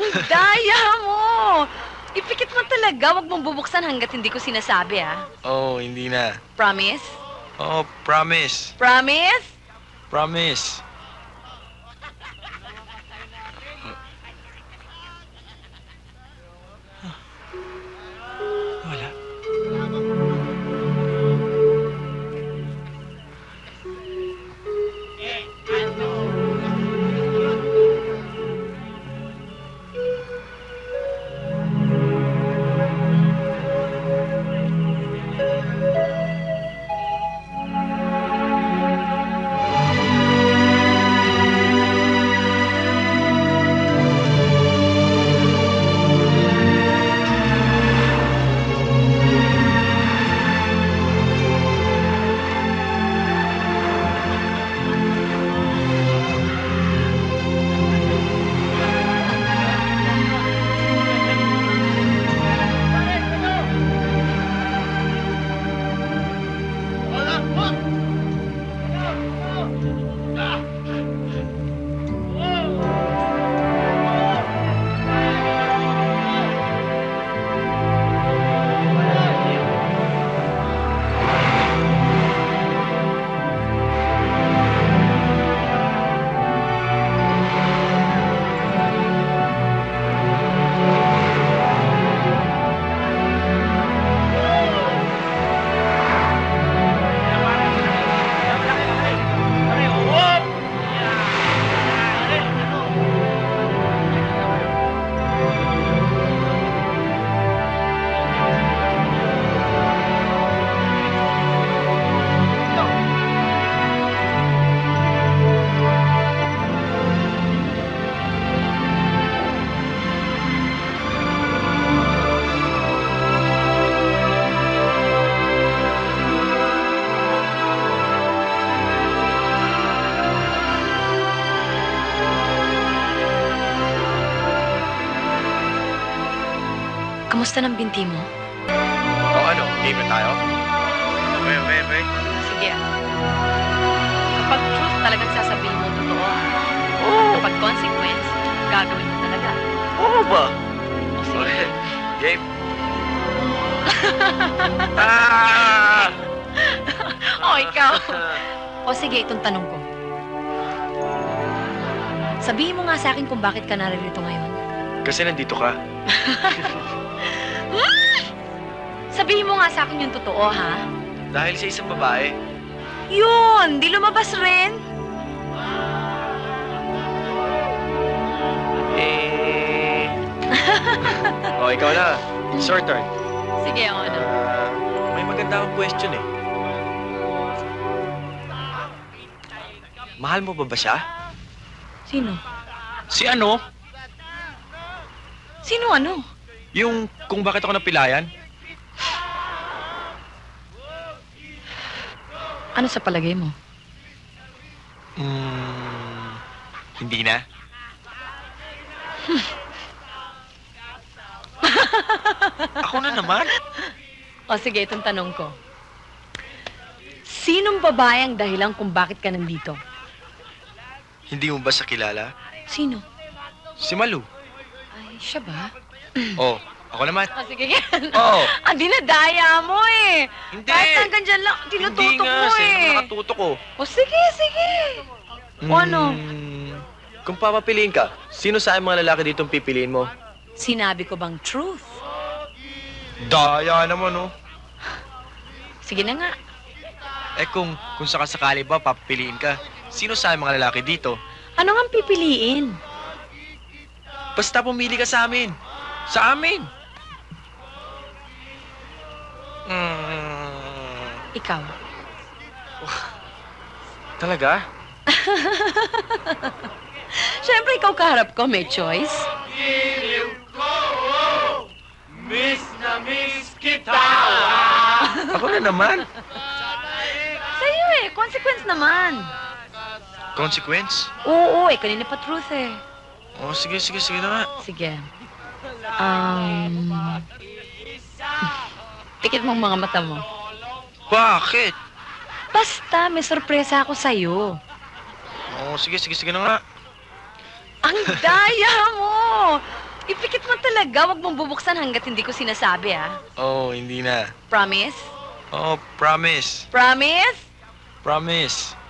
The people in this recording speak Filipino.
Ang daya mo! Ipikit mo talaga. Huwag mong bubuksan hanggat hindi ko sinasabi, ah. Oh, hindi na. Promise? Oh, promise. Promise? Promise. Wala. Kamusta ng binti mo? Oh, ano? Game na tayo? Okay. Sige. Kapag truth talagang sasabihin mo totoo, Oo. kapag consequence, gagawin mo talaga. Oo ba? O sige. Okay. Game. Ah! O, ikaw. O sige, itong tanong ko. Sabihin mo nga sa akin kung bakit ka naririto ngayon. Kasi nandito ka. Sabihin mo nga sa akin yung totoo, ha? Dahil sa isang babae. Yun! Di lumabas rin? Oh, ikaw na. It's your turn. Sige, o ano? May maganda akong question eh. Mahal mo ba siya? Sino? Si ano? Sino ano? Yung kung bakit ako napilayan? Ano sa palagay mo? Hindi na. Ako na naman. O sige, itong tanong ko. Sinong babae ang dahilan kung bakit ka nandito? Hindi mo ba siya kilala? Sino? Si Malu. Ay, siya ba? Oh, ako naman. O sige, yan. Oo. Ang dinadaya mo eh. Hindi. Kahit hanggang dyan lang, tinututok Hindi nga, mo sino eh. nakatutok ko? O sige. O ano? Kung papapiliin ka, sino sa mga lalaki ditong pipiliin mo? Sinabi ko bang truth? Daya naman, oh. Sige na nga. Eh kung sakasakali ba papapiliin ka, sino sa mga lalaki dito? Ano nga pipiliin? Basta pumili ka sa amin. Sa amin. Ikaw. Talaga? Siyempre, ikaw kaharap ko, may choice. Miss na miss kita! Ako na naman. Sa'yo eh, consequence naman. Consequence? Oo, kanina pa truth eh. Oh, sige na nga. Sige. Pikit mong mga mata mo. Bakit? Basta, may sorpresa ako sa'yo. Oh, sige na nga. Ang daya mo! talaga, wag mong bubuksan hanggat hindi ko sinasabi, ha? Oh, hindi na. Promise? Oh, promise. Promise? Promise.